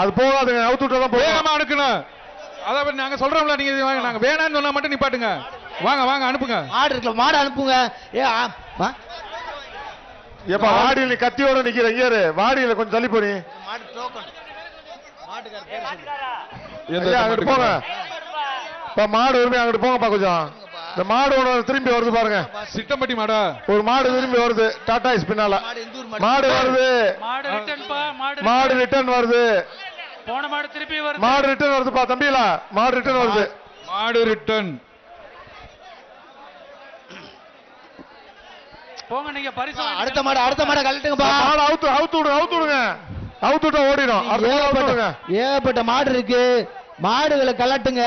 அது போகாதுங்க, அவுத்து விட்டா தான் வேகமா அனுக்கணும். அதான் நாங்க சொல்றோம்ல, நீங்க நாங்க வேணாம்னு சொன்னா மட்டும் நிப்பாட்டுங்க. வாங்க வாங்க அனுப்புங்க. மாடு இருக்குல்ல, மாடு அனுப்புங்க. ஏப்பா வாடியில் நீ கத்தியோட நிக்கிற, இங்க இரு. வாடியில கொஞ்சம் தள்ளி போறீ. மாடு டோக்கன். மாட்டுக்கார பேர் சொல்லு. அங்கிட்டு போங்க. இப்ப மாடு உரிமை அங்கிட்டு போங்கப்பா கொஞ்சம். இந்த மாடு ஒன்று திரும்பி வருது பாருங்க. சிட்டம்பட்டி மாடா ஒரு மாடு திரும்பி வருது. டாடா இஸ் பின்னால மாடு வருது. மாடு ரிட்டர்ன் வருது. போன மாடு திருப்பி வருது. மாடு ரிட்டர்ன் வருதுப்பா தம்பிகளா. மாடு ரிட்டர்ன் வருது. மாடு ரிட்டர்ன். போங்க நீங்க பரிசு. அடுத்த மாடு கழட்டுங்கப்பா. மாடு அவுத்து விடுங்க. அவுத்து விட்டா ஓடிடும். ஏகப்பட்ட மாடு இருக்கு. மாடுகளை கலட்டுங்க.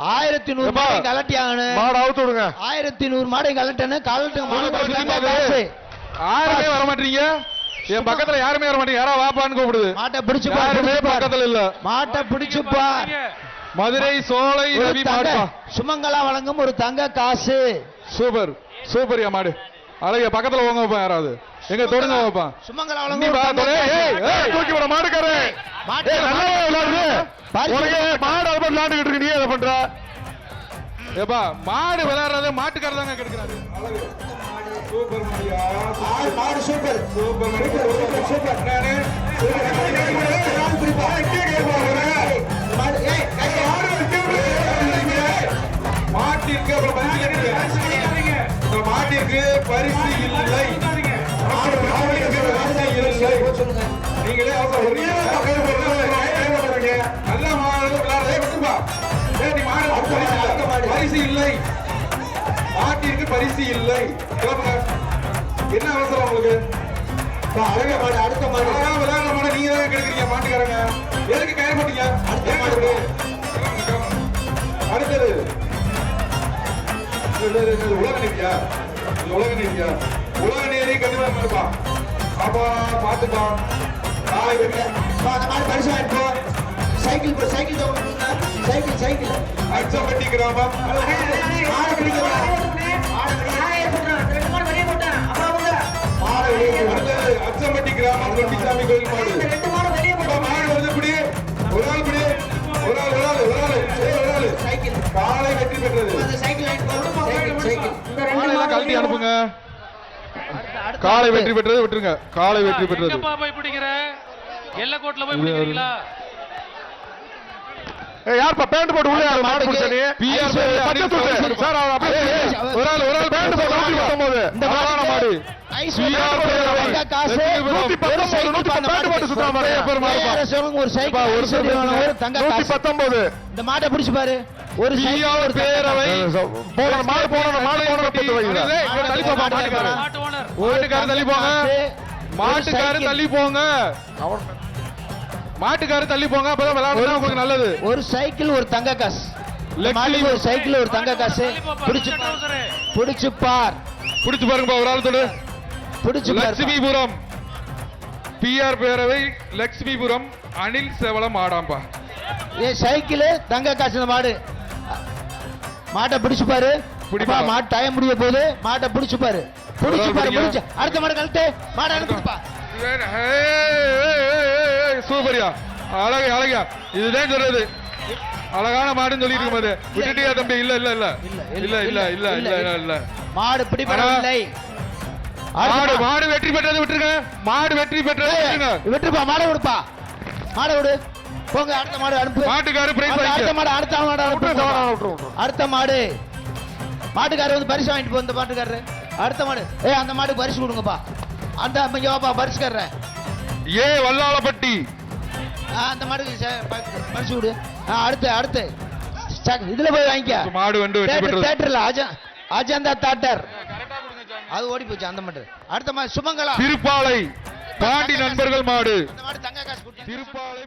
1100 மாடு கலட்டியாகணும். மாடு அவுத்து விடுங்க. 1100 மாடு கலட்டணும். கலட்டுங்க. யாருமே வர மாட்டீங்க. என் பக்கத்துல யாருமே வர மாட்டீங்க. யாரா வாப்பான்னு கூப்பிடுது. மாட்டை பிடிச்சு பாரு. பக்கத்துல இல்ல. மாட்டை பிடிச்சு பார். மதுரை சோலை சுமங்கலா வழங்கும் ஒரு தங்க காசு. சூப்பர் சூப்பர் மாடு. அழகிய பக்கத்துல போங்க வைப்பான். யாராவது எங்க தொடுங்க வைப்பான். சுமங்கலா வழங்கும் தூக்கி விட மாடுக்காரு. மாடு விளையாண்டுகிட்டு இருக்கு. நீ அதை பண்ற ஏப்பா? மாடு விளையாடுறது மாட்டுக்காரர் தாங்க கெடுக்கிறாரு. சூப்பர் மாடு சூப்பர் சூப்பர் சூப்பர். மாட்டிற்கு மாட்டிற்கு பரிசு இல்லை. நீங்களே நல்ல பரிசு இல்லை. மாட்டிற்கு பரிசு இல்லை. என்ன அவசரம் உங்களுக்கு? அழகா மாடு. அடுத்த மாடு விளையாடுற மாடு நீங்க தான் கெடுக்கிறீங்க. மாட்டுக்காரங்க எதுக்கு கயிறு போட்டீங்க? அடுத்த மாடு. அடுத்தது உலக நீதியா? உலக நீதியா? உலக நீதி கண்டிப்பா பாப்பா பாத்துப்பா. நாளை பரிசு வாங்கிப்போ. சைக்கிள் சைக்கிள் அச்சம்பட்டி கிராமம் அச்சம்பட்டி கிராமம் கொண்டிசாமி கோயில் மாடு. மாடு வந்து இப்படி ஒரு ஆள் காலை வெற்றி பெற்றது. கழட்டி அனுப்புங்க. காலை வெற்றி பெற்றது விட்டுருங்க. காலை வெற்றி பெற்றது. போய் பிடிக்கிற எல்லக்கோட்ல போய் பிடிக்கிறீங்களா? யார்ப்பா பேண்ட் போட்டு உள்ள மாடு புடிச்ச நீ? பிஆர் சார் அப்படியே ஒரு ஆள் பேண்ட் போட்டு 119 இந்த மாடு பிஆர் காசு 119 பேண்ட் போட்டு சுத்தற மாதிரி பேர் மாடுப்பா. சொல்லுங்க ஒரு சைக்கிள் ஒரு சரியான ஒரு தங்க காசு 119. இந்த மாட்டை பிடிச்சு பாரு. ஒரு பிஆர் பேரவை போற மாடு பத்து வைங்க. தள்ளி போ மாட்டுக்காரர். மாட்டுக்காரர் தள்ளி போங்க. மாட்டுக்காரர் தள்ளி போங்க. மாட்டுக்காரர் தள்ளி போங்க. அப்பதான் விளையாடுறது உங்களுக்கு நல்லது. ஒரு சைக்கிள் ஒரு தங்க காசு. மாட்டுக்கு ஒரு சைக்கிள் ஒரு தங்க காசு. பிடிச்சு பார். பிடிச்சு பாருங்க. ஒரு ஆள் தொடு. பிடிச்சு லட்சுமிபுரம் பிஆர் பேரவை லட்சுமிபுரம் அனில் செவலம் ஆடாம்பா. சைக்கிள் தங்க காசு. மாடு மாட்டை பிடிச்சு பாரு. மாட்டு டைம் முடிய போது. மாட்டை பிடிச்சு பாரு. பிடிச்சு அடுத்த மாடு கழட்டு. மாடு அனுப்பிப்பா. சூப்பரியா. அழகா இதுதான் சொல்றது. அழகான மாடுன்னு சொல்லிட்டு இருக்கும்போது விட்டுட்டியா தம்பி? இல்ல இல்ல இல்ல இல்ல இல்ல இல்ல இல்ல இல்ல மாடு பிடிபடவில்லை. மாடு வெற்றி பெற்றது விட்டுருங்க. மாடு வெற்றி பெற்றது விட்டுருப்பா. மாடை விடுப்பா. மாடை விடு. போங்க அடுத்த மாடு அனுப்பு. மாட்டுக்காரர் பிரைஸ் அடுத்த மாடு அடுத்த மாடு மாட்டுக்காரர் வந்து பரிசு வாங்கிட்டு போ. இந்த மாட்டுக்காரரு அடுத்த மாடு. அந்த மாடு பரிசு கொடுங்கப்பா. அந்த இங்க வாப்பா பரிசுக்காரர். வல்லாளப்பட்டி அந்த மாடுக்கு பரிசு கொடு. அடுத்து இதுல போய் வாங்கிக்க. மாடு வந்து தியேட்டர்ல அஜந்தா தியேட்டர் அது ஓடி போச்சு. அந்த மாடு அடுத்த மாடு சுமங்கலா திருப்பாலை பாண்டி நண்பர்கள் மாடு. அந்த மாடு தங்க காசு. திருப்பாலை